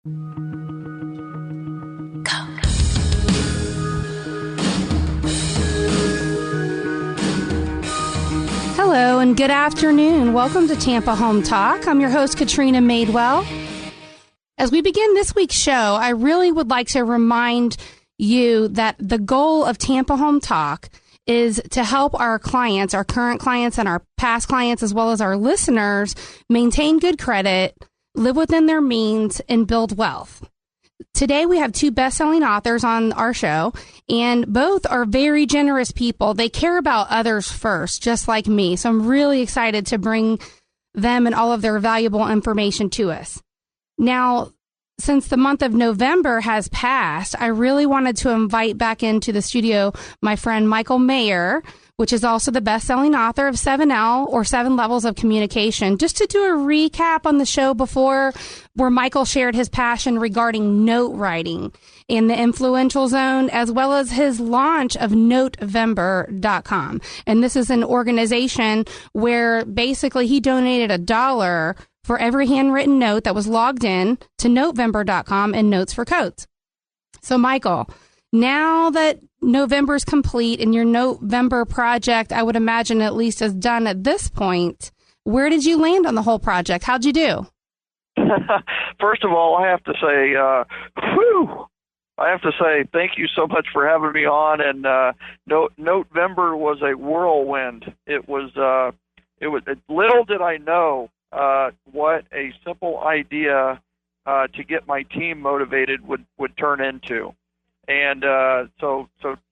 Hello and good afternoon. Welcome to Tampa Home Talk. I'm your host, Katrina Madewell. As we begin this week's show, I really would like to remind you that the goal of Tampa Home Talk is to help our clients, our current clients and our past clients, as well as our listeners, maintain good credit, live within their means, and build wealth. Today, we have two best-selling authors on our show, and both are very generous people. They care about others first, just like me. So I'm really excited to bring them and all of their valuable information to us. Now, since the month of November has passed, I really wanted to invite back into the studio my friend Michael Maher, which is also the best-selling author of 7L, or 7 Levels of Communication, just to do a recap on the show before, where Michael shared his passion regarding note writing in the influential zone, as well as his launch of Notemember.com. And this is an organization where basically he donated $1 for every handwritten note that was logged in to Notemember.com and Notes for Codes. So, Michael, now that November's complete and your Notemember project, I would imagine at least is done at this point, where did you land on the whole project? How'd you do? First of all, I have to say, I have to say thank you so much for having me on. And Notemember was a whirlwind. It was little did I know what a simple idea to get my team motivated would turn into. And so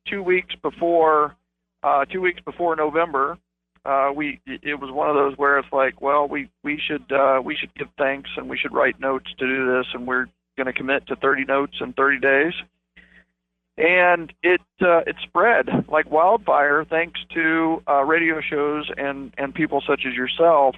2 weeks before November, it was one of those where it's like, well, we should give thanks and we should write notes to do this, and we're going to commit to 30 notes in 30 days. And it spread like wildfire thanks to radio shows and people such as yourself.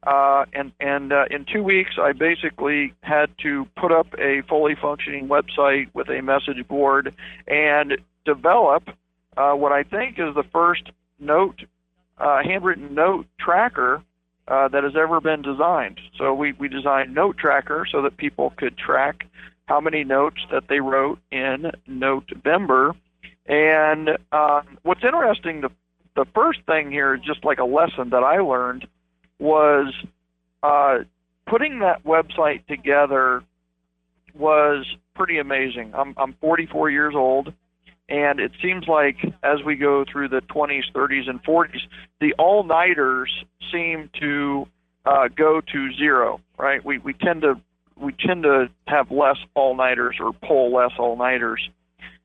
And in 2 weeks, I basically had to put up a fully functioning website with a message board and develop what I think is the first handwritten note tracker that has ever been designed. So we designed Note Tracker so that people could track how many notes that they wrote in Notemember. And what's interesting, the first thing here, just like a lesson that I learned, was putting that website together was pretty amazing. I'm 44 years old, and it seems like as we go through the 20s, 30s, and 40s, the all-nighters seem to go to zero, right? We tend to have less all-nighters or pull less all-nighters.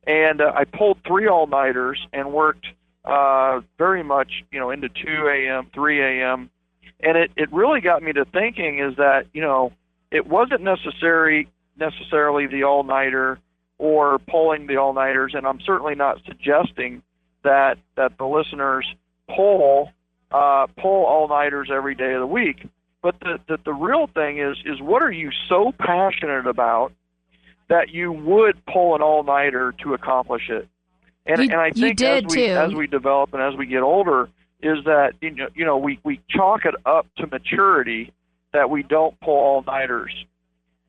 And I pulled 3 all-nighters and worked very much, into 2 a.m., 3 a.m., and it really got me to thinking is that, it wasn't necessarily the all-nighter or pulling the all-nighters, and I'm certainly not suggesting that the listeners pull all-nighters every day of the week. But the real thing is what are you so passionate about that you would pull an all-nighter to accomplish it? And I think as we develop and as we get older, is that we chalk it up to maturity that we don't pull all-nighters.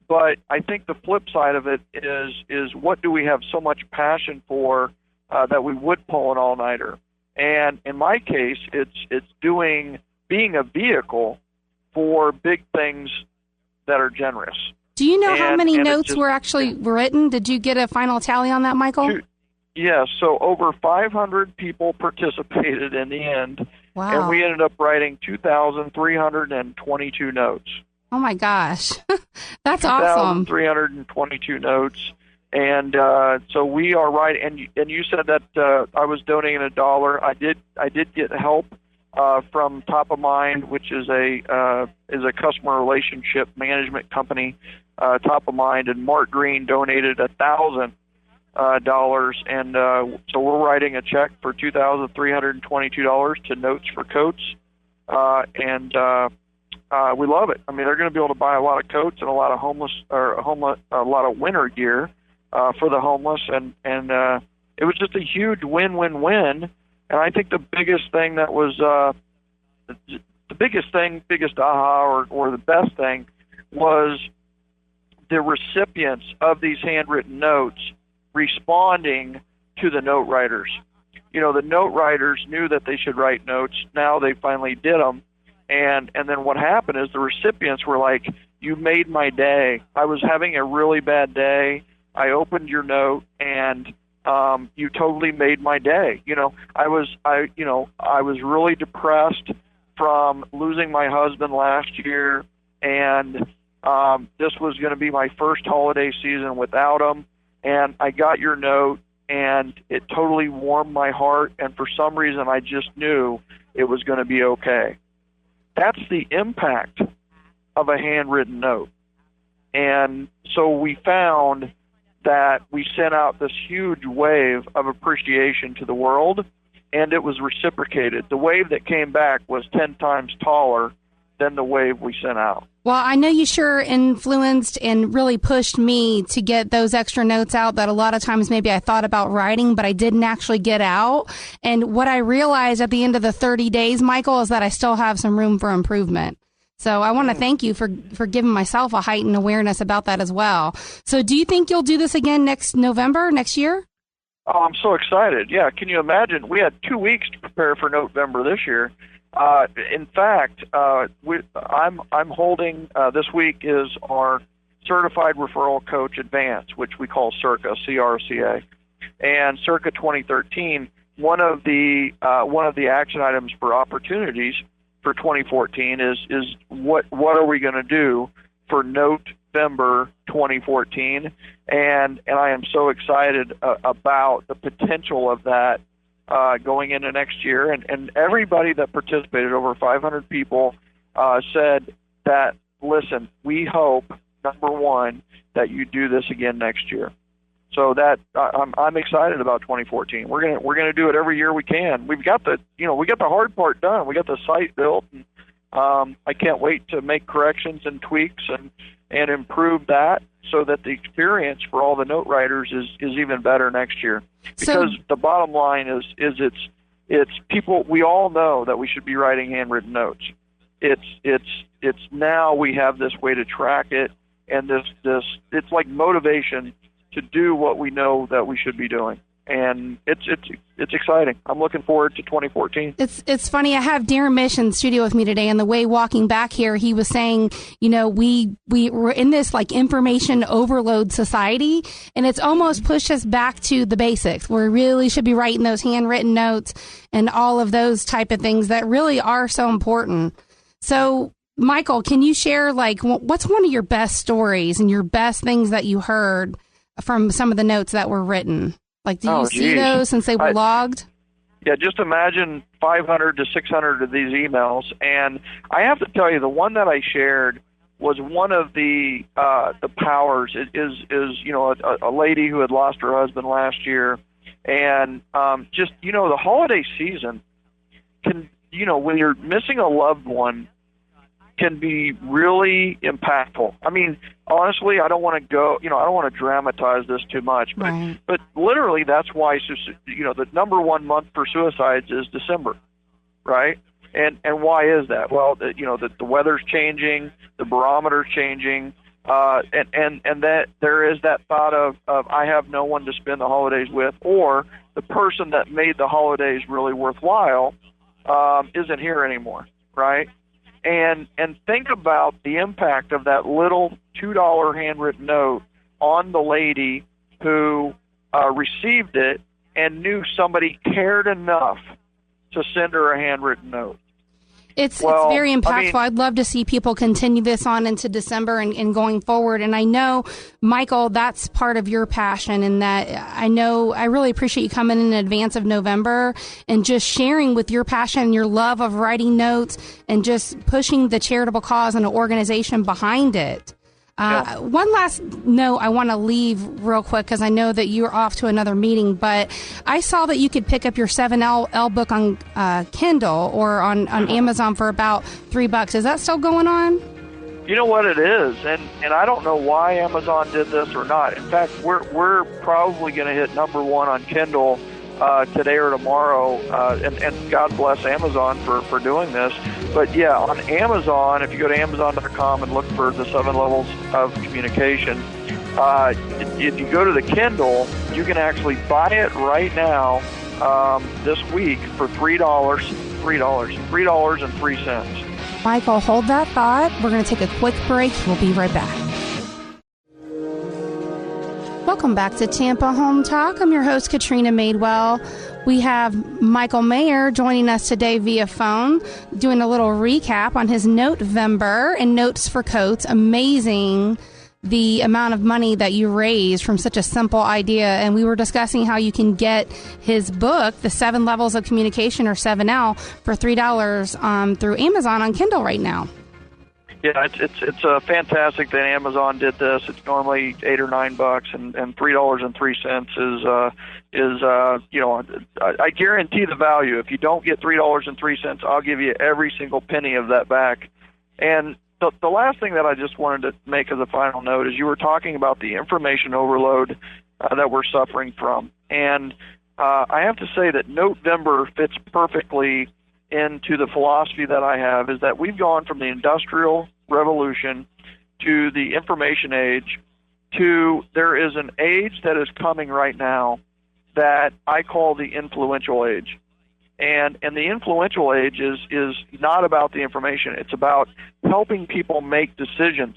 But I think the flip side of it is what do we have so much passion for that we would pull an all-nighter? And in my case, it's being a vehicle for big things that are generous. Do you know how many notes were actually written? Did you get a final tally on that, Michael? Yes, so over 500 people participated in the end, wow. And we ended up writing 2,322 notes. Oh, my gosh. That's awesome. 2,322 notes, and so we are writing, and you said that I was donating $1. I did get help from Top of Mind, which is a customer relationship management company, Top of Mind, and Mark Green donated $1,000. And so we're writing a check for $2,322 to Notes for Coats, and we love it. I mean, they're going to be able to buy a lot of coats and a lot of a lot of winter gear for the homeless, and it was just a huge win-win-win. And I think the biggest thing that was biggest aha or the best thing was the recipients of these handwritten notes responding to the note writers. The note writers knew that they should write notes. Now they finally did them. And then what happened is the recipients were like, "You made my day. I was having a really bad day. I opened your note, and you totally made my day. I was really depressed from losing my husband last year, and this was going to be my first holiday season without him. And I got your note, and it totally warmed my heart. And for some reason, I just knew it was going to be okay." That's the impact of a handwritten note. And so we found that we sent out this huge wave of appreciation to the world, and it was reciprocated. The wave that came back was 10 times taller than the wave we sent out. Well, I know you sure influenced and really pushed me to get those extra notes out that a lot of times maybe I thought about writing, but I didn't actually get out. And what I realized at the end of the 30 days, Michael, is that I still have some room for improvement. So I want to thank you for giving myself a heightened awareness about that as well. So do you think you'll do this again next November, next year? Oh, I'm so excited. Yeah, can you imagine? We had 2 weeks to prepare for Notemember this year. In fact, I'm holding, this week is our Certified Referral Coach Advance, which we call CIRCA, C-R-C-A. And CIRCA 2013, one of the action items for opportunities for 2014 is what are we going to do for Notemember 2014, and I am so excited about the potential of that going into next year. And everybody that participated, over 500 people, said that, listen, we hope, number one, that you do this again next year. So that I'm excited about 2014. We're gonna do it every year we can. We've got the hard part done. We got the site built, and I can't wait to make corrections and tweaks and improve that so that the experience for all the note writers is even better next year. Because the bottom line is it's people. We all know that we should be writing handwritten notes. It's now we have this way to track it, and this it's like motivation to do what we know that we should be doing. And it's exciting. I'm looking forward to 2014. It's funny. I have Darren Mish in the studio with me today, and the way walking back here, he was saying, we were in this like information overload society, and it's almost pushed us back to the basics. We really should be writing those handwritten notes and all of those type of things that really are so important. So, Michael, can you share what's one of your best stories and your best things that you heard from some of the notes that were written? Do you see those since they were logged? Yeah, just imagine 500 to 600 of these emails. And I have to tell you, the one that I shared was one of the powers. It is a lady who had lost her husband last year. And the holiday season can, when you're missing a loved one, can be really impactful. I mean, honestly, I don't want to dramatize this too much, but right. But literally that's why the number one month for suicides is December, right? And why is that? Well, the weather's changing, the barometer's changing, and that there is that thought of I have no one to spend the holidays with, or the person that made the holidays really worthwhile isn't here anymore, right? And think about the impact of that little $2 handwritten note on the lady who received it and knew somebody cared enough to send her a handwritten note. It's very impactful. I'd love to see people continue this on into December and going forward. And I know, Michael, that's part of your passion, and that I really appreciate you coming in advance of November and just sharing with your passion and your love of writing notes and just pushing the charitable cause and an organization behind it. One last note I want to leave real quick, because I know that you're off to another meeting, but I saw that you could pick up your 7L book on Kindle or on Amazon for about $3. Is that still going on? You know what it is, and I don't know why Amazon did this or not. In fact, we're probably going to hit number one on Kindle today or tomorrow, and God bless Amazon for doing this. But yeah, on Amazon, if you go to Amazon.com and look for the 7 levels of communication, if you go to the Kindle, you can actually buy it right now this week for $3.03. Michael, hold that thought. We're going to take a quick break. We'll be right back. Welcome back to Tampa Home Talk. I'm your host, Katrina Madewell. We have Michael Maher joining us today via phone, doing a little recap on his Notemember and Notes for Coats. Amazing the amount of money that you raised from such a simple idea. And we were discussing how you can get his book, The 7 Levels of Communication, or 7L, for $3 through Amazon on Kindle right now. Yeah, it's fantastic that Amazon did this. It's normally $8 or $9, and $3.03 is I guarantee the value. If you don't get $3.03, I'll give you every single penny of that back. And the last thing that I just wanted to make as a final note is you were talking about the information overload that we're suffering from, and I have to say that Notemember fits perfectly into the philosophy that I have, is that we've gone from the Industrial Revolution to the information age to there is an age that is coming right now that I call the influential age. And the influential age is not about the information. It's about helping people make decisions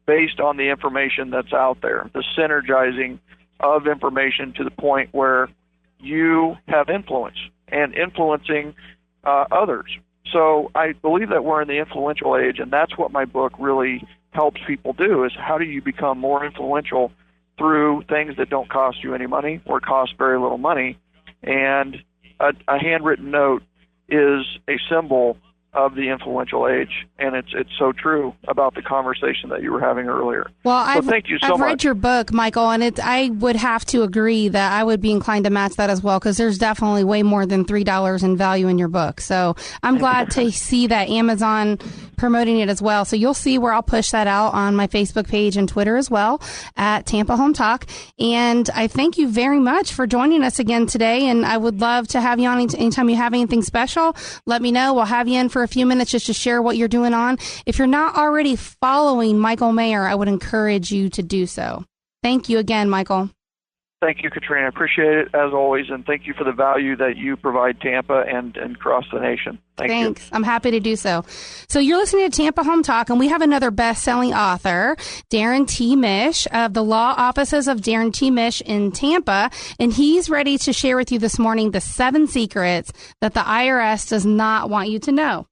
based on the information that's out there, the synergizing of information to the point where you have influence and influencing others. So I believe that we're in the influential age, and that's what my book really helps people do, is how do you become more influential through things that don't cost you any money or cost very little money. And a handwritten note is a symbol of the influential age, and it's so true about the conversation that you were having earlier. Well, thank you so much. I've read your book, Michael, and I would have to agree that I would be inclined to match that as well, because there's definitely way more than $3 in value in your book. So I'm glad to see that Amazon promoting it as well. So you'll see where I'll push that out on my Facebook page and Twitter as well at Tampa Home Talk. And I thank you very much for joining us again today. And I would love to have you on anytime you have anything special. Let me know. We'll have you in for a few minutes just to share what you're doing on. If you're not already following Michael Maher, I would encourage you to do so. Thank you again, Michael. Thank you, Katrina. I appreciate it, as always, and thank you for the value that you provide Tampa and across the nation. Thanks. I'm happy to do so. So you're listening to Tampa Home Talk, and we have another best-selling author, Darren T. Mish, of the Law Offices of Darren T. Mish in Tampa, and he's ready to share with you this morning the 7 secrets that the IRS does not want you to know.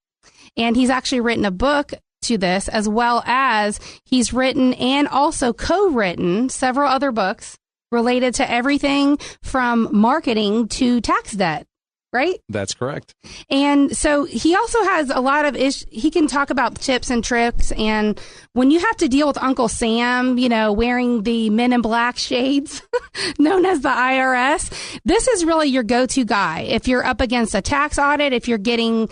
And he's actually written a book to this, as well as he's written and also co-written several other books related to everything from marketing to tax debt, right? That's correct. And so he also has a lot of he can talk about tips and tricks. And when you have to deal with Uncle Sam, wearing the Men in Black shades known as the IRS, this is really your go-to guy. If you're up against a tax audit, if you're getting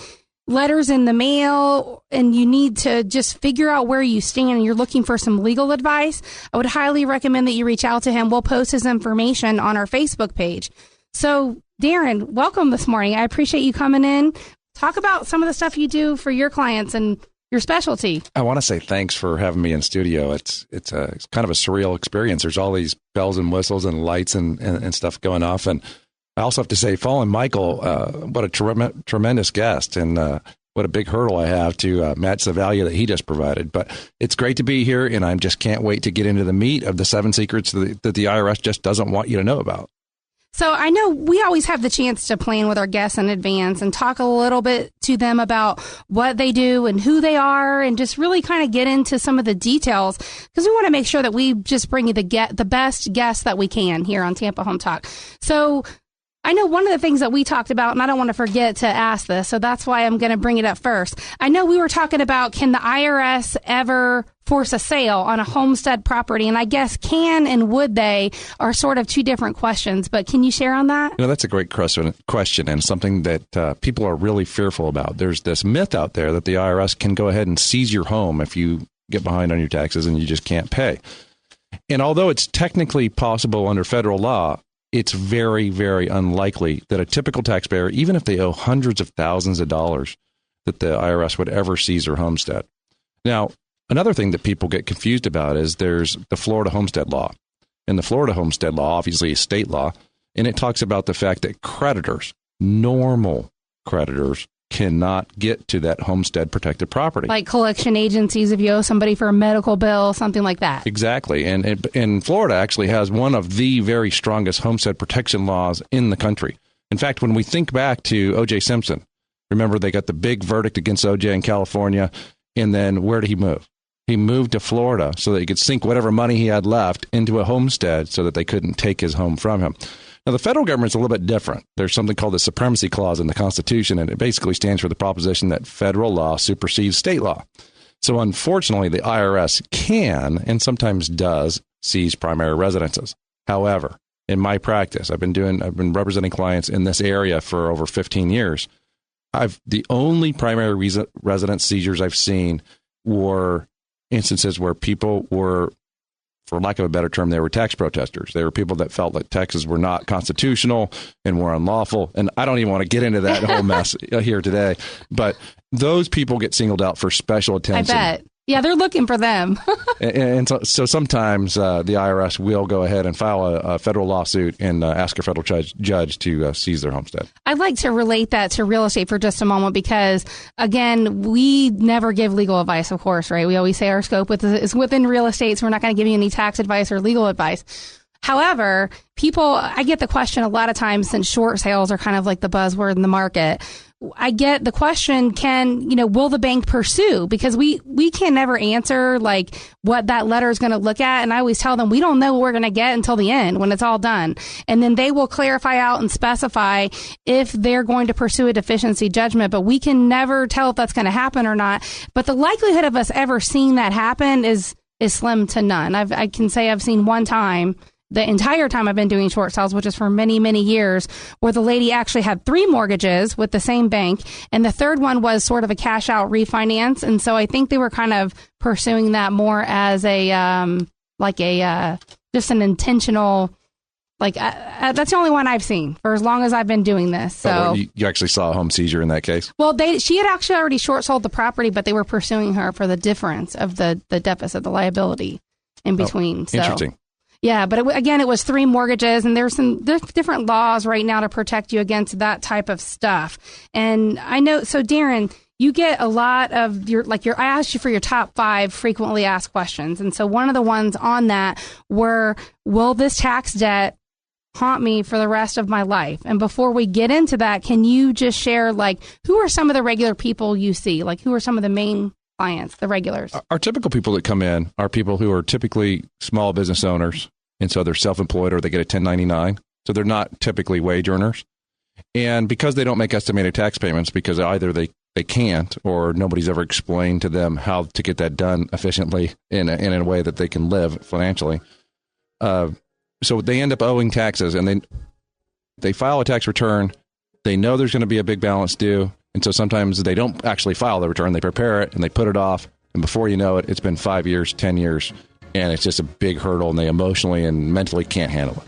letters in the mail and you need to just figure out where you stand and you're looking for some legal advice, I would highly recommend that you reach out to him. We'll post his information on our Facebook page. So, Darren, welcome this morning. I appreciate you coming in. Talk about some of the stuff you do for your clients and your specialty. I want to say thanks for having me in studio. It's kind of a surreal experience. There's all these bells and whistles and lights and stuff going off. And I also have to say, following Michael, what a tremendous guest, and what a big hurdle I have to match the value that he just provided. But it's great to be here, and I just can't wait to get into the meat of the 7 secrets that the IRS just doesn't want you to know about. So I know we always have the chance to plan with our guests in advance and talk a little bit to them about what they do and who they are, and just really kind of get into some of the details, because we want to make sure that we just bring you the best guests that we can here on Tampa Home Talk. So I know one of the things that we talked about, and I don't want to forget to ask this, so that's why I'm going to bring it up first. I know we were talking about, can the IRS ever force a sale on a homestead property? And I guess can and would they are sort of 2 different questions, but can you share on that? That's a great question, and something that people are really fearful about. There's this myth out there that the IRS can go ahead and seize your home if you get behind on your taxes and you just can't pay. And although it's technically possible under federal law, it's very, very unlikely that a typical taxpayer, even if they owe hundreds of thousands of dollars, that the IRS would ever seize their homestead. Now, another thing that people get confused about is there's the Florida homestead law. And the Florida homestead law, obviously, is state law, and it talks about the fact that creditors, normal creditors, cannot get to that homestead protected property. Like collection agencies, if you owe somebody for a medical bill, something like that. Exactly. And Florida actually has one of the very strongest homestead protection laws in the country. In fact, when we think back to O.J. Simpson, remember they got the big verdict against O.J. in California, and then where did he move? He moved to Florida so that he could sink whatever money he had left into a homestead so that they couldn't take his home from him. Now, the federal government's a little bit different. There's something called the Supremacy Clause in the Constitution, and it basically stands for the proposition that federal law supersedes state law. So, unfortunately, the IRS can and sometimes does seize primary residences. However, in my practice, I've been representing clients in this area for over 15 years. The only primary residence seizures I've seen were instances where people were, for lack of a better term, they were tax protesters. They were people that felt that taxes were not constitutional and were unlawful. And I don't even want to get into that whole mess here today. But those people get singled out for special attention. I bet. Yeah, they're looking for them. and so sometimes the IRS will go ahead and file a federal lawsuit and ask a federal judge to seize their homestead. I'd like to relate that to real estate for just a moment because, again, we never give legal advice, of course, right? We always say our scope is within real estate, so we're not going to give you any tax advice or legal advice. However, I get the question a lot of times, since short sales are kind of like the buzzword in the market. I get the question, will the bank pursue? Because we can never answer like what that letter is going to look at. And I always tell them, we don't know what we're going to get until the end when it's all done. And then they will clarify out and specify if they're going to pursue a deficiency judgment, but we can never tell if that's going to happen or not. But the likelihood of us ever seeing that happen is slim to none. I can say I've seen one time, the entire time I've been doing short sales, which is for many, many years, where the lady actually had 3 mortgages with the same bank. And the third one was sort of a cash out refinance. And so I think they were kind of pursuing that more as just an intentional, that's the only one I've seen for as long as I've been doing this. So you actually saw a home seizure in that case? Well, she had actually already short sold the property, but they were pursuing her for the difference of the deficit, the liability in between. Oh, interesting. Yeah, but it was 3 mortgages, and there's different laws right now to protect you against that type of stuff. And I know, so Darren, you get a lot of I asked you for your top 5 frequently asked questions. And so one of the ones on that were, will this tax debt haunt me for the rest of my life? And before we get into that, can you just share, who are some of the regular people you see? Who are some of the main clients, the regulars? Our typical people that come in are people who are typically small business owners, and so they're self-employed or they get a 1099. So they're not typically wage earners. And because they don't make estimated tax payments, because either they can't or nobody's ever explained to them how to get that done efficiently in a way that they can live financially. So they end up owing taxes, and they file a tax return. They know there's going to be a big balance due. And so sometimes they don't actually file the return. They prepare it and they put it off. And before you know it, it's been 5 years, 10 years, and it's just a big hurdle, and they emotionally and mentally can't handle it.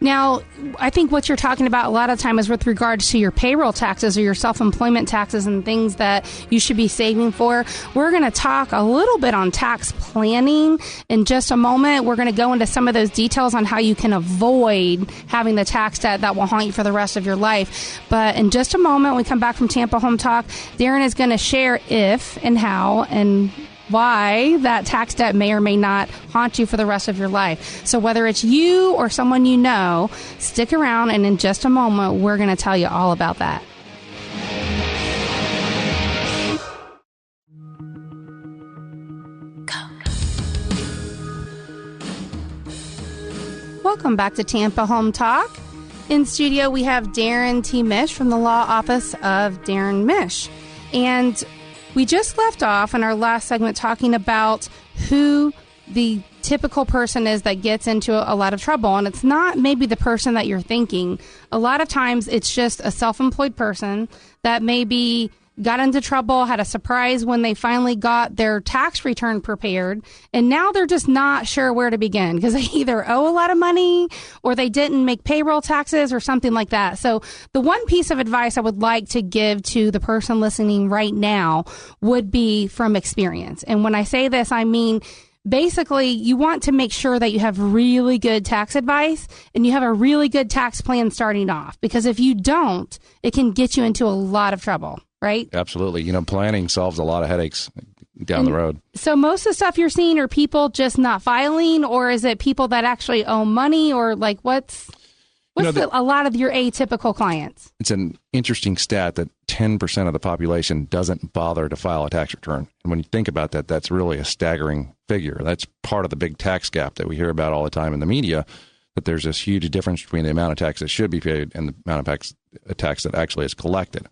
Now, I think what you're talking about a lot of time is with regards to your payroll taxes or your self-employment taxes and things that you should be saving for. We're going to talk a little bit on tax planning in just a moment. We're going to go into some of those details on how you can avoid having the tax debt that will haunt you for the rest of your life. But in just a moment, when we come back from Tampa Home Talk, Darren is going to share if and how and why that tax debt may or may not haunt you for the rest of your life. So whether it's you or someone you know, stick around, and in just a moment, we're going to tell you all about that. Welcome back to Tampa Home Talk. In studio, we have Darren T. Mish from the Law Office of Darren Mish. And we just left off in our last segment talking about who the typical person is that gets into a lot of trouble. And it's not maybe the person that you're thinking. A lot of times it's just a self-employed person that maybe got into trouble, had a surprise when they finally got their tax return prepared, and now they're just not sure where to begin because they either owe a lot of money or they didn't make payroll taxes or something like that. So the one piece of advice I would like to give to the person listening right now would be from experience. And when I say this, I mean, basically, you want to make sure that you have really good tax advice and you have a really good tax plan starting off, because if you don't, it can get you into a lot of trouble, right? Absolutely. Planning solves a lot of headaches down the road. So most of the stuff you're seeing are people just not filing, or is it people that actually owe money, or like what's a lot of your atypical clients? It's an interesting stat that 10% of the population doesn't bother to file a tax return. And when you think about that, that's really a staggering figure. That's part of the big tax gap that we hear about all the time in the media, that there's this huge difference between the amount of tax that should be paid and the amount of tax that actually is collected.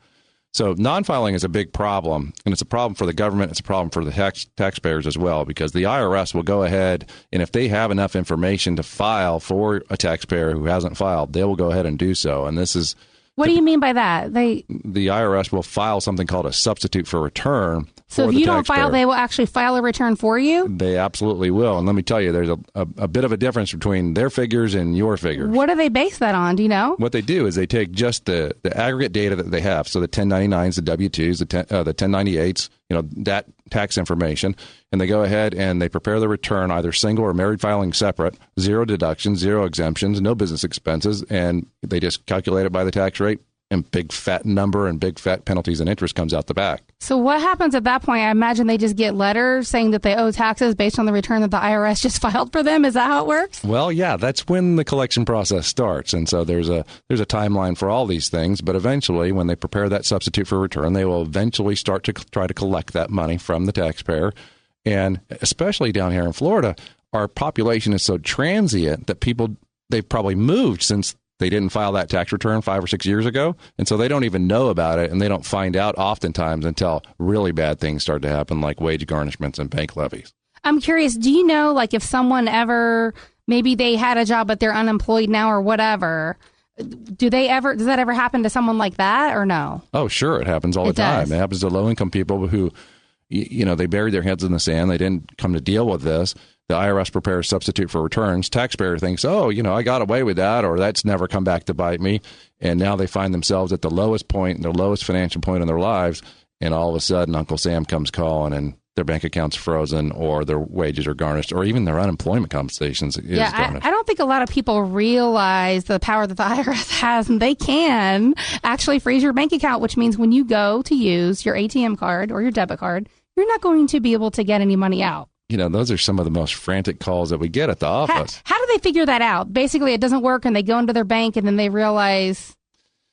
So non-filing is a big problem, and it's a problem for the government. It's a problem for the taxpayers as well, because the IRS will go ahead, and if they have enough information to file for a taxpayer who hasn't filed, they will go ahead and do so. And this is... What do you mean by that? The IRS will file something called a substitute for return. So if you don't file, they will actually file a return for you? They absolutely will. And let me tell you, there's a bit of a difference between their figures and your figures. What do they base that on? Do you know? What they do is they take just the aggregate data that they have. So the 1099s, the W-2s, the 1098s, that tax information. And they go ahead and they prepare the return, either single or married filing separate, 0 deductions, 0 exemptions, no business expenses. And they just calculate it by the tax rate. And big fat number and big fat penalties and interest comes out the back. So what happens at that point? I imagine they just get letters saying that they owe taxes based on the return that the IRS just filed for them. Is that how it works? Well, yeah, that's when the collection process starts. And so there's a timeline for all these things. But eventually, when they prepare that substitute for return, they will eventually start to try to collect that money from the taxpayer. And especially down here in Florida, our population is so transient that they've probably moved since they didn't file that tax return 5 or 6 years ago. And so they don't even know about it. And they don't find out oftentimes until really bad things start to happen, like wage garnishments and bank levies. I'm curious, do you know, like if someone ever, maybe they had a job, but they're unemployed now or whatever, does that ever happen to someone like that or no? Oh, sure. It happens all the time. It happens to low-income people who, they buried their heads in the sand. They didn't come to deal with this. The IRS prepares substitute for returns. Taxpayer thinks, I got away with that, or that's never come back to bite me. And now they find themselves at the lowest point, their lowest financial point in their lives. And all of a sudden, Uncle Sam comes calling and their bank account's frozen, or their wages are garnished, or even their unemployment compensations is garnished. I don't think a lot of people realize the power that the IRS has, and they can actually freeze your bank account, which means when you go to use your ATM card or your debit card, you're not going to be able to get any money out. Those are some of the most frantic calls that we get at the office. How do they figure that out? Basically, it doesn't work, and they go into their bank, and then they realize,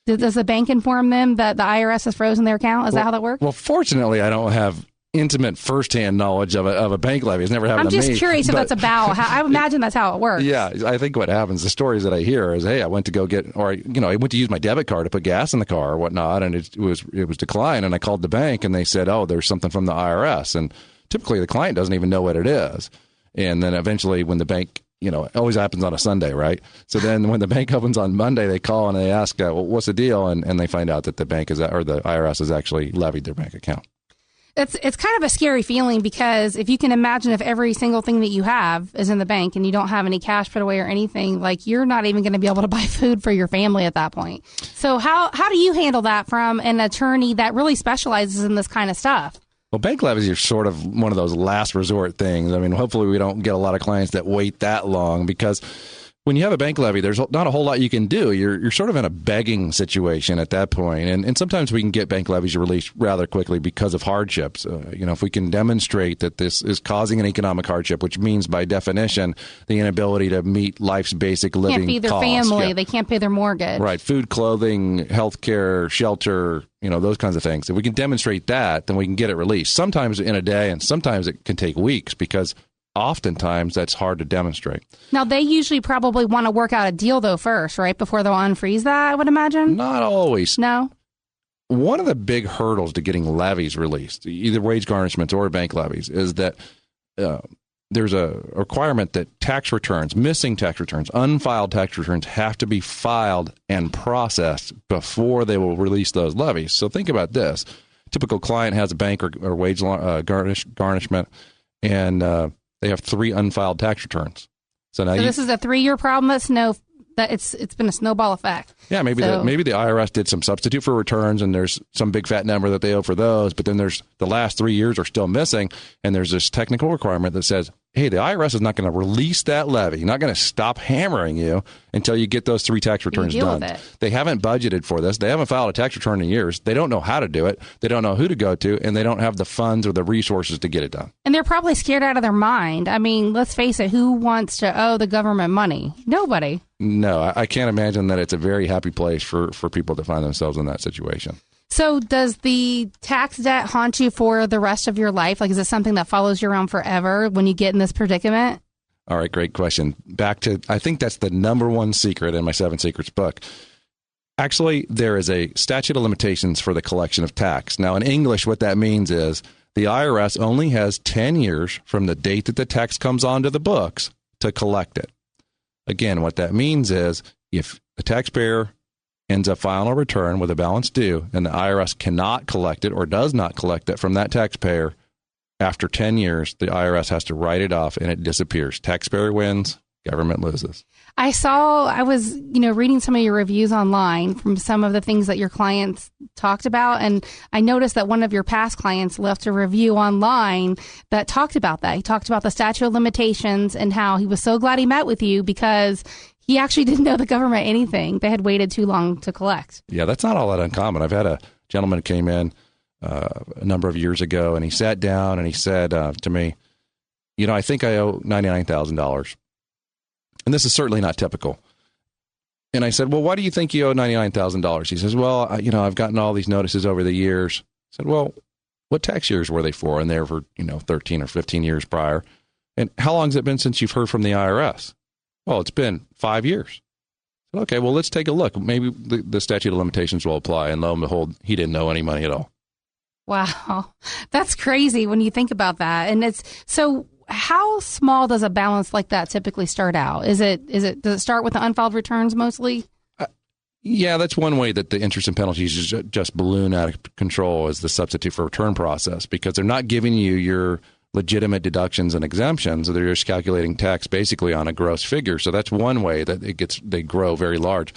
does the bank inform them that the IRS has frozen their account? Is that how that works? Well, fortunately, I don't have intimate firsthand knowledge of a bank levy. It's never happened to me. I'm just curious if that's about how, I imagine that's how it works. Yeah, I think what happens, the stories that I hear is, hey, I went to go get, or, I went to use my debit card to put gas in the car or whatnot, and it was declined, and I called the bank, and they said, there's something from the IRS, and typically the client doesn't even know what it is. And then eventually when the bank, it always happens on a Sunday, right? So then when the bank opens on Monday, they call and they ask, what's the deal? And they find out that the bank or the IRS has actually levied their bank account. It's kind of a scary feeling, because if you can imagine if every single thing that you have is in the bank and you don't have any cash put away or anything, like you're not even going to be able to buy food for your family at that point. So how do you handle that from an attorney that really specializes in this kind of stuff? Well, bank levies are sort of one of those last resort things. I mean, hopefully we don't get a lot of clients that wait that long, because when you have a bank levy, there's not a whole lot you can do. You're sort of in a begging situation at that point. And sometimes we can get bank levies released rather quickly because of hardships. If we can demonstrate that this is causing an economic hardship, which means by definition, the inability to meet life's basic living costs. Can't feed their family. Yeah. They can't pay their mortgage. Right. Food, clothing, health care, shelter, those kinds of things. If we can demonstrate that, then we can get it released. Sometimes in a day, and sometimes it can take weeks, because oftentimes that's hard to demonstrate. Now, they usually probably want to work out a deal, though, first, right? Before they'll unfreeze that, I would imagine? Not always. No? One of the big hurdles to getting levies released, either wage garnishments or bank levies, is that there's a requirement that tax returns, missing tax returns, unfiled tax returns have to be filed and processed before they will release those levies. So think about this. typical client has a bank or wage garnishment, and they have 3 unfiled tax returns. So now this is a 3-year problem. It's been a snowball effect. Yeah, maybe the IRS did some substitute for returns, and there's some big fat number that they owe for those. But then there's the last 3 years are still missing, and there's this technical requirement that says, hey, the IRS is not going to release that levy, not going to stop hammering you until you get those 3 tax returns done. They haven't budgeted for this. They haven't filed a tax return in years. They don't know how to do it. They don't know who to go to, and they don't have the funds or the resources to get it done. And they're probably scared out of their mind. I mean, let's face it, who wants to owe the government money? Nobody. No, I can't imagine that it's a very happy place for people to find themselves in that situation. So does the tax debt haunt you for the rest of your life? Like, is it something that follows you around forever when you get in this predicament? All right, great question. Back to, I think that's the number one secret in my 7 Secrets book. Actually, there is a statute of limitations for the collection of tax. Now, in English, what that means is the IRS only has 10 years from the date that the tax comes onto the books to collect it. Again, what that means is if a taxpayer ends up filing a return with a balance due and the IRS cannot collect it or does not collect it from that taxpayer, after 10 years, the IRS has to write it off and it disappears. Taxpayer wins, government loses. I was, reading some of your reviews online from some of the things that your clients talked about. And I noticed that one of your past clients left a review online that talked about that. He talked about the statute of limitations and how he was so glad he met with you because he actually didn't know the government anything. They had waited too long to collect. Yeah, that's not all that uncommon. I've had a gentleman who came in a number of years ago, and he sat down and he said to me, I think I owe $99,000. And this is certainly not typical. And I said, well, why do you think you owe $99,000? He says, well, I've gotten all these notices over the years. I said, well, what tax years were they for? And they were for, 13 or 15 years prior. And how long has it been since you've heard from the IRS? Well, it's been 5 years. Okay, well, let's take a look. Maybe the statute of limitations will apply. And lo and behold, he didn't owe any money at all. Wow. That's crazy when you think about that. And so how small does a balance like that typically start out? Does it start with the unfiled returns mostly? Yeah, that's one way that the interest and penalties just balloon out of control is the substitute for return process, because they're not giving you your legitimate deductions and exemptions. They're just calculating tax basically on a gross figure. So that's one way that they grow very large.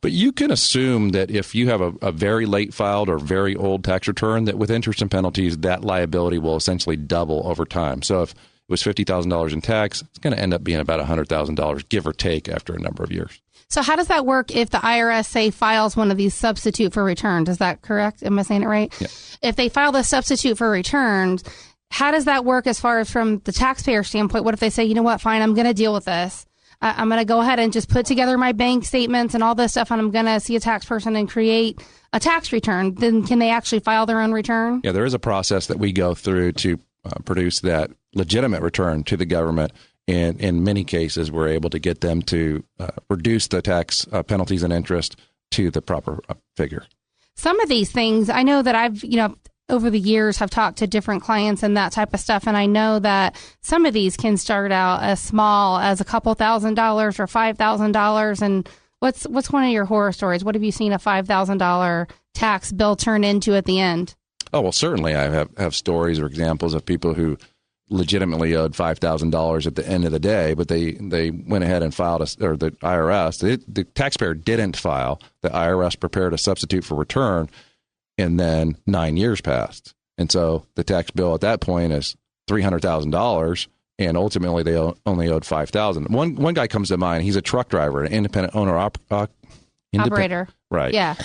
But you can assume that if you have a very late filed or very old tax return, that with interest and penalties, that liability will essentially double over time. So if it was $50,000 in tax, it's going to end up being about $100,000, give or take, after a number of years. So how does that work if the IRS, say, files one of these substitute for returns? Is that correct? Am I saying it right? Yeah. If they file the substitute for returns, how does that work as far as from the taxpayer standpoint? What if they say, you know what, fine, I'm going to deal with this. I'm going to go ahead and just put together my bank statements and all this stuff, and I'm going to see a tax person and create a tax return. Then can they actually file their own return? Yeah, there is a process that we go through to produce that legitimate return to the government. And in many cases, we're able to get them to reduce the tax penalties and interest to the proper figure. Some of these things, I know that I've, over the years have talked to different clients and that type of stuff. And I know that some of these can start out as small as a couple $1,000s or $5,000. And what's one of your horror stories? What have you seen a $5,000 tax bill turn into at the end? Oh, well, certainly I have stories or examples of people who legitimately owed $5,000 at the end of the day, but they went ahead and filed or the IRS, the taxpayer didn't file. The IRS prepared a substitute for return, and then 9 years passed. And so the tax bill at that point is $300,000, and ultimately they only owed $5,000. One guy comes to mind. He's a truck driver, an independent owner operator. Right. Yeah.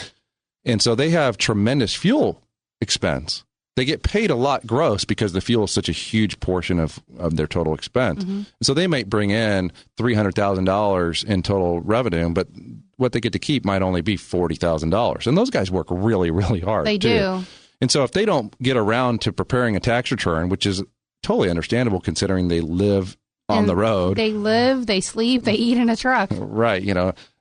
And so they have tremendous fuel expense. They get paid a lot gross because the fuel is such a huge portion of their total expense. Mm-hmm. So they might bring in $300,000 in total revenue, but what they get to keep might only be $40,000. And those guys work really, really hard. They do. And so if they don't get around to preparing a tax return, which is totally understandable considering they live on the road. They live, they sleep, they eat in a truck. Right.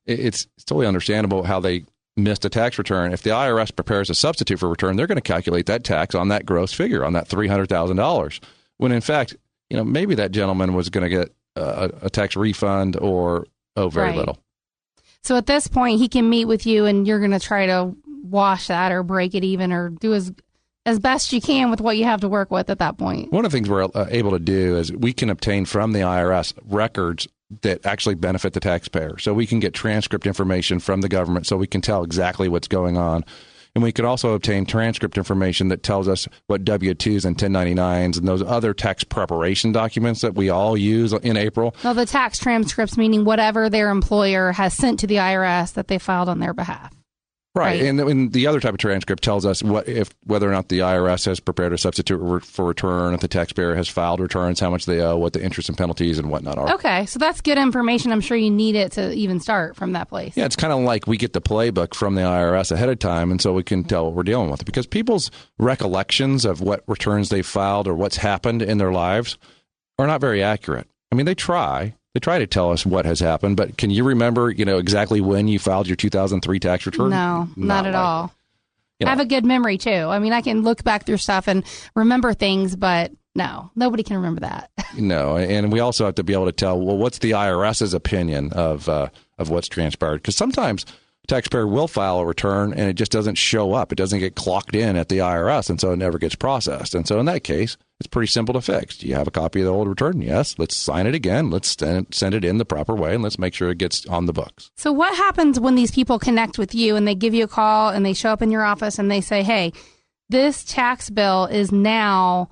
It's totally understandable how they missed a tax return. If the IRS prepares a substitute for return, they're going to calculate that tax on that gross figure, on that $300,000. When in fact, maybe that gentleman was going to get a tax refund or very little. So at this point, he can meet with you and you're going to try to wash that or break it even or do as as best you can with what you have to work with at that point. One of the things we're able to do is we can obtain from the IRS records that actually benefit the taxpayer. So we can get transcript information from the government so we can tell exactly what's going on. And we could also obtain transcript information that tells us what W-2s and 1099s and those other tax preparation documents that we all use in April. Well, the tax transcripts, meaning whatever their employer has sent to the IRS that they filed on their behalf. Right. And the other type of transcript tells us whether or not the IRS has prepared a substitute for return, if the taxpayer has filed returns, how much they owe, what the interest and penalties and whatnot are. Okay. So that's good information. I'm sure you need it to even start from that place. Yeah, it's kind of like we get the playbook from the IRS ahead of time, and so we can tell what we're dealing with. Because people's recollections of what returns they filed or what's happened in their lives are not very accurate. I mean, they try. They try to tell us what has happened, but can you remember, exactly when you filed your 2003 tax return? No, not at all. I have a good memory, too. I mean, I can look back through stuff and remember things, but no, nobody can remember that. No, and we also have to be able to tell, well, what's the IRS's opinion of what's transpired? Because sometimes a taxpayer will file a return and it just doesn't show up. It doesn't get clocked in at the IRS, and so it never gets processed. And so in that case, it's pretty simple to fix. Do you have a copy of the old return? Yes. Let's sign it again. Let's send it in the proper way, and let's make sure it gets on the books. So what happens when these people connect with you and they give you a call and they show up in your office and they say, hey, this tax bill is now,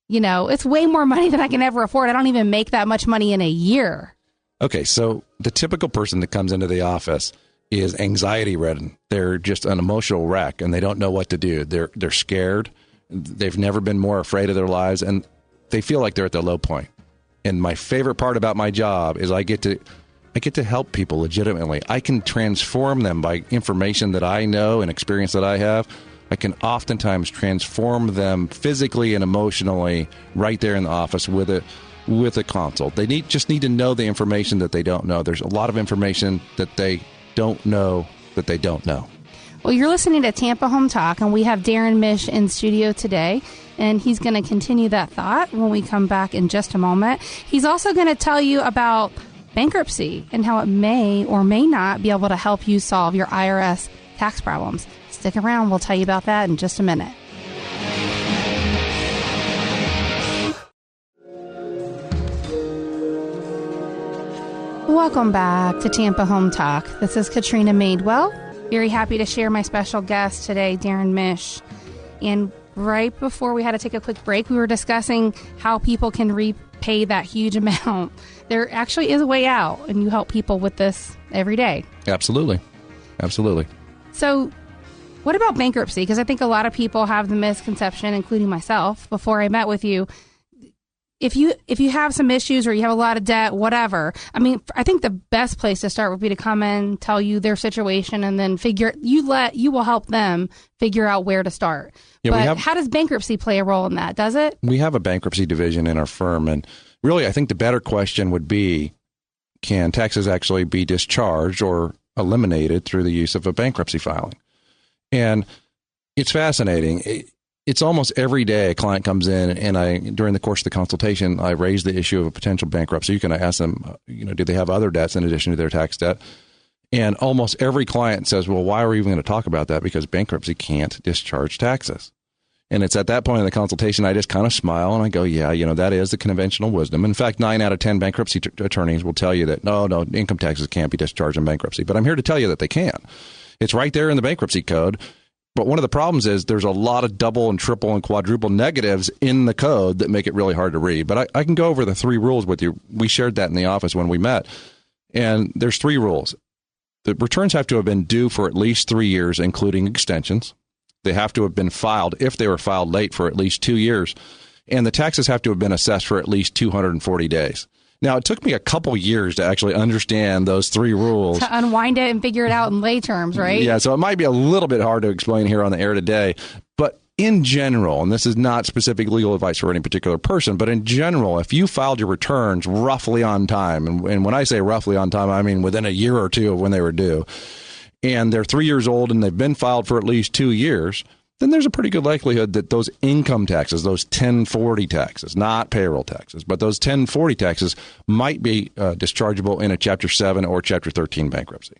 it's way more money than I can ever afford. I don't even make that much money in a year. Okay, so the typical person that comes into the office is anxiety-ridden. They're just an emotional wreck, and they don't know what to do. They're scared. They've never been more afraid of their lives, and they feel like they're at their low point. And my favorite part about my job is I get to help people legitimately. I can transform them by information that I know and experience that I have. I can oftentimes transform them physically and emotionally right there in the office with a consult. They just need to know the information that they don't know. There's a lot of information that they don't know that they don't know. Well, you're listening to Tampa Home Talk, and we have Darren Mish in studio today, and he's going to continue that thought when we come back in just a moment. He's also going to tell you about bankruptcy and how it may or may not be able to help you solve your IRS tax problems. Stick around. We'll tell you about that in just a minute. Welcome back to Tampa Home Talk. This is Katrina Madewell. Very happy to share my special guest today, Darren Mish. And right before we had to take a quick break, we were discussing how people can repay that huge amount. There actually is a way out, and you help people with this every day. Absolutely. Absolutely. So what about bankruptcy? Because I think a lot of people have the misconception, including myself, before I met with you. If you have some issues or you have a lot of debt, whatever, I mean, I think the best place to start would be to come in, tell you their situation, and then you will help them figure out where to start. Yeah, but how does bankruptcy play a role in that? Does it? We have a bankruptcy division in our firm, and really, I think the better question would be, can taxes actually be discharged or eliminated through the use of a bankruptcy filing? And it's fascinating. It's almost every day a client comes in, and during the course of the consultation, I raise the issue of a potential bankruptcy. You can ask them, do they have other debts in addition to their tax debt? And almost every client says, well, why are we even going to talk about that? Because bankruptcy can't discharge taxes. And it's at that point in the consultation, I just kind of smile and I go, yeah, that is the conventional wisdom. In fact, 9 out of 10 bankruptcy attorneys will tell you that, no, income taxes can't be discharged in bankruptcy. But I'm here to tell you that they can. It's right there in the bankruptcy code. But one of the problems is there's a lot of double and triple and quadruple negatives in the code that make it really hard to read. But I can go over the 3 rules with you. We shared that in the office when we met. And there's 3 rules. The returns have to have been due for at least 3 years, including extensions. They have to have been filed, if they were filed late, for at least 2 years. And the taxes have to have been assessed for at least 240 days. Now, it took me a couple years to actually understand those 3 rules. To unwind it and figure it out in lay terms, right? Yeah, so it might be a little bit hard to explain here on the air today. But in general, and this is not specific legal advice for any particular person, but in general, if you filed your returns roughly on time, and when I say roughly on time, I mean within a year or 2 of when they were due, and they're 3 years old and they've been filed for at least 2 years, then there's a pretty good likelihood that those income taxes, those 1040 taxes, not payroll taxes, but those 1040 taxes might be dischargeable in a Chapter 7 or Chapter 13 bankruptcy.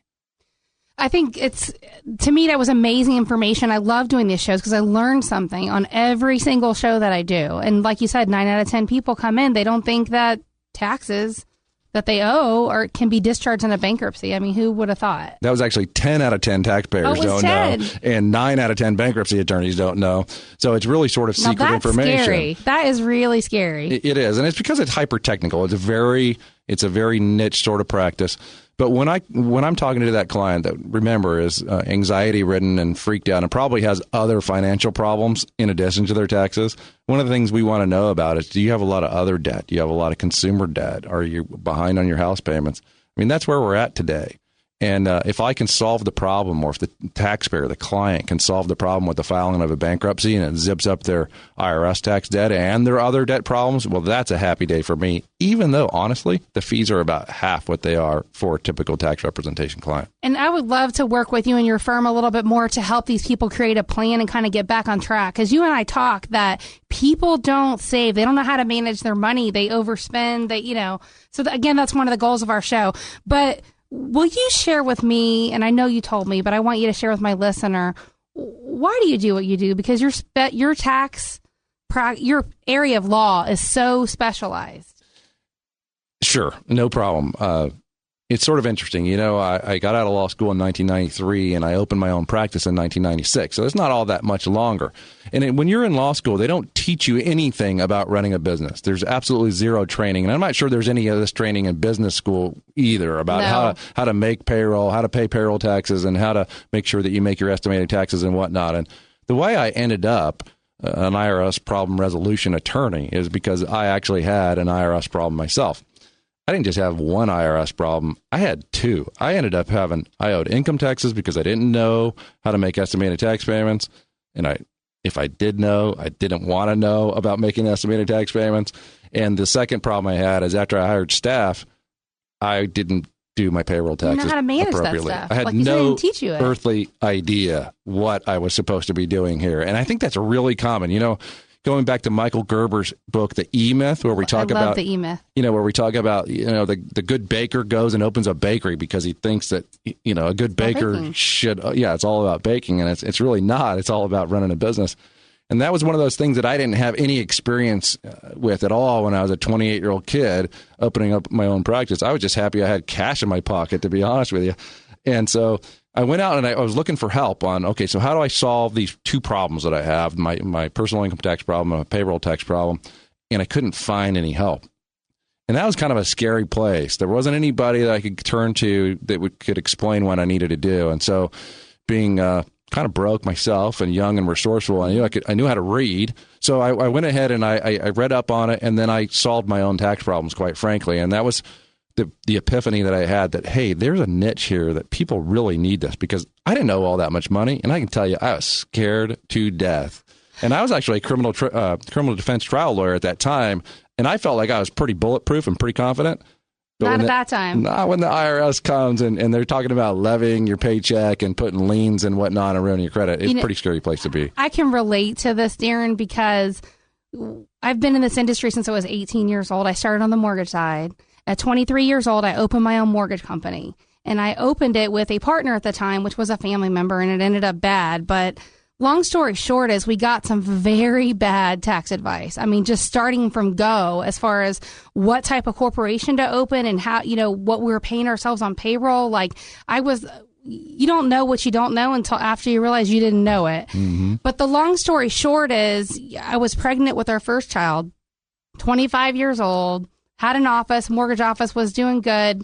I think to me, that was amazing information. I love doing these shows because I learned something on every single show that I do. And like you said, 9 out of 10 people come in, they don't think that taxes that they owe or can be discharged in a bankruptcy. I mean, who would have thought? That was actually 10 out of 10 taxpayers don't 10. know, and 9 out of 10 bankruptcy attorneys don't know. So it's really sort of secret information. Scary. That is really scary. It is, and it's because it's hyper technical. It's a very niche sort of practice. But when I'm talking to that client that, remember, is anxiety ridden and freaked out and probably has other financial problems in addition to their taxes, one of the things we want to know about is, do you have a lot of other debt? Do you have a lot of consumer debt? Are you behind on your house payments? I mean, that's where we're at today. And if I can solve the problem, or if the taxpayer, the client, can solve the problem with the filing of a bankruptcy and it zips up their IRS tax debt and their other debt problems, well, that's a happy day for me, even though, honestly, the fees are about half what they are for a typical tax representation client. And I would love to work with you and your firm a little bit more to help these people create a plan and kind of get back on track. Because you and I talk that people don't save. They don't know how to manage their money. They overspend. Again, that's one of the goals of our show. But will you share with me, and I know you told me, but I want you to share with my listener, why do you do what you do? Because your area of law is so specialized. Sure, no problem. It's sort of interesting. I got out of law school in 1993, and I opened my own practice in 1996. So it's not all that much longer. And when you're in law school, they don't teach you anything about running a business. There's absolutely zero training. And I'm not sure there's any of this training in business school either about how to make payroll, how to pay payroll taxes, and how to make sure that you make your estimated taxes and whatnot. And the way I ended up an IRS problem resolution attorney is because I actually had an IRS problem myself. I didn't just have one IRS problem. I had two. I ended up I owed income taxes because I didn't know how to make estimated tax payments. And if I did know, I didn't want to know about making estimated tax payments. And the second problem I had is after I hired staff, I didn't do my payroll taxes know how to manage appropriately. That stuff. I had no earthly idea what I was supposed to be doing here. And I think that's really common. Going back to Michael Gerber's book, The E-Myth, where we talk about the E-Myth. Where we talk about, the good baker goes and opens a bakery because he thinks that, a good baker should, it's all about baking. And it's really not. It's all about running a business. And that was one of those things that I didn't have any experience with at all when I was a 28-year-old kid opening up my own practice. I was just happy I had cash in my pocket, to be honest with you. And so I went out and I was looking for help on, okay, so how do I solve these two problems that I have, my personal income tax problem and my payroll tax problem, and I couldn't find any help. And that was kind of a scary place. There wasn't anybody that I could turn to that could explain what I needed to do. And so being kind of broke myself and young and resourceful, I knew how to read. So I went ahead and I read up on it, and then I solved my own tax problems, quite frankly. And that was the epiphany that I had that, hey, there's a niche here that people really need this, because I didn't know all that much money. And I can tell you, I was scared to death. And I was actually a criminal defense trial lawyer at that time. And I felt like I was pretty bulletproof and pretty confident. Not at that time. Not when the IRS comes and they're talking about levying your paycheck and putting liens and whatnot and ruining your credit. It's a pretty scary place to be. I can relate to this, Darren, because I've been in this industry since I was 18 years old. I started on the mortgage side. At 23 years old, I opened my own mortgage company. And I opened it with a partner at the time, which was a family member, and it ended up bad. But long story short is we got some very bad tax advice. I mean, just starting from go as far as what type of corporation to open and how, what we were paying ourselves on payroll. You don't know what you don't know until after you realize you didn't know it. Mm-hmm. But the long story short is I was pregnant with our first child, 25 years old, had an office, mortgage office, was doing good,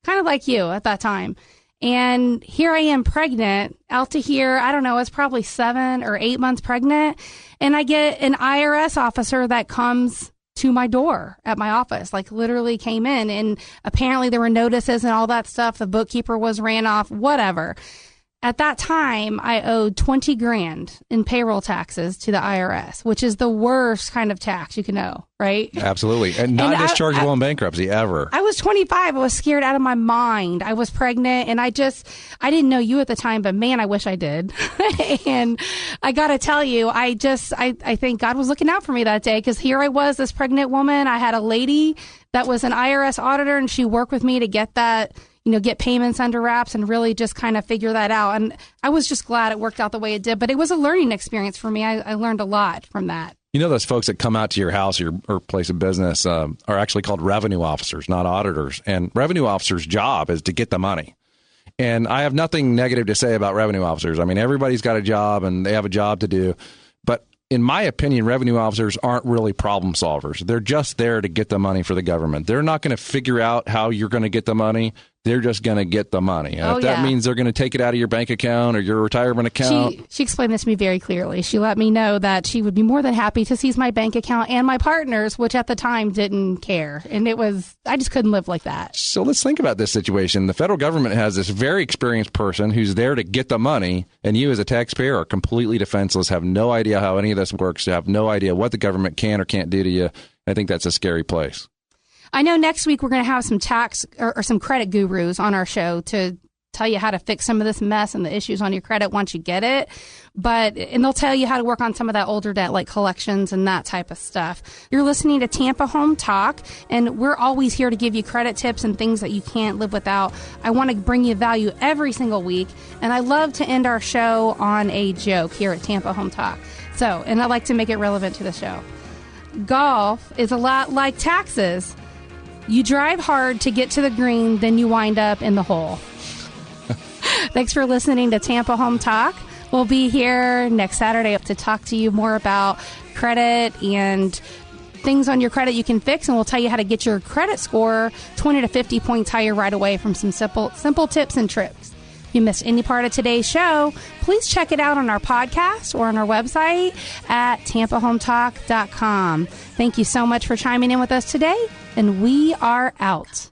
kind of like you at that time. And here I am pregnant, out to here, I don't know, it's probably 7 or 8 months pregnant. And I get an IRS officer that comes to my door at my office, literally came in. And apparently there were notices and all that stuff. The bookkeeper was ran off, whatever. At that time, I owed $20,000 in payroll taxes to the IRS, which is the worst kind of tax you can owe, right? Absolutely. And not dischargeable in bankruptcy ever. I was 25. I was scared out of my mind. I was pregnant, and I didn't know you at the time, but man, I wish I did. And I got to tell you, I think God was looking out for me that day, because here I was, this pregnant woman. I had a lady that was an IRS auditor, and she worked with me to get that, get payments under wraps and really just kind of figure that out. And I was just glad it worked out the way it did. But it was a learning experience for me. I learned a lot from that. Those folks that come out to your house or place of business are actually called revenue officers, not auditors. And revenue officers' job is to get the money. And I have nothing negative to say about revenue officers. I mean, everybody's got a job and they have a job to do. But in my opinion, revenue officers aren't really problem solvers. They're just there to get the money for the government. They're not going to figure out how you're going to get the money. They're just going to get the money. And if that means they're going to take it out of your bank account or your retirement account. She explained this to me very clearly. She let me know that she would be more than happy to seize my bank account and my partner's, which at the time didn't care. And I just couldn't live like that. So let's think about this situation. The federal government has this very experienced person who's there to get the money, and you as a taxpayer are completely defenseless, have no idea how any of this works, have no idea what the government can or can't do to you. I think that's a scary place. I know next week we're going to have some tax or some credit gurus on our show to tell you how to fix some of this mess and the issues on your credit once you get it. And they'll tell you how to work on some of that older debt, like collections and that type of stuff. You're listening to Tampa Home Talk, and we're always here to give you credit tips and things that you can't live without. I want to bring you value every single week, and I love to end our show on a joke here at Tampa Home Talk. And I like to make it relevant to the show. Golf is a lot like taxes. You drive hard to get to the green, then you wind up in the hole. Thanks for listening to Tampa Home Talk. We'll be here next Saturday to talk to you more about credit and things on your credit you can fix, and we'll tell you how to get your credit score 20 to 50 points higher right away from some simple tips and tricks. If you missed any part of today's show, please check it out on our podcast or on our website at tampahometalk.com. Thank you so much for chiming in with us today, and we are out.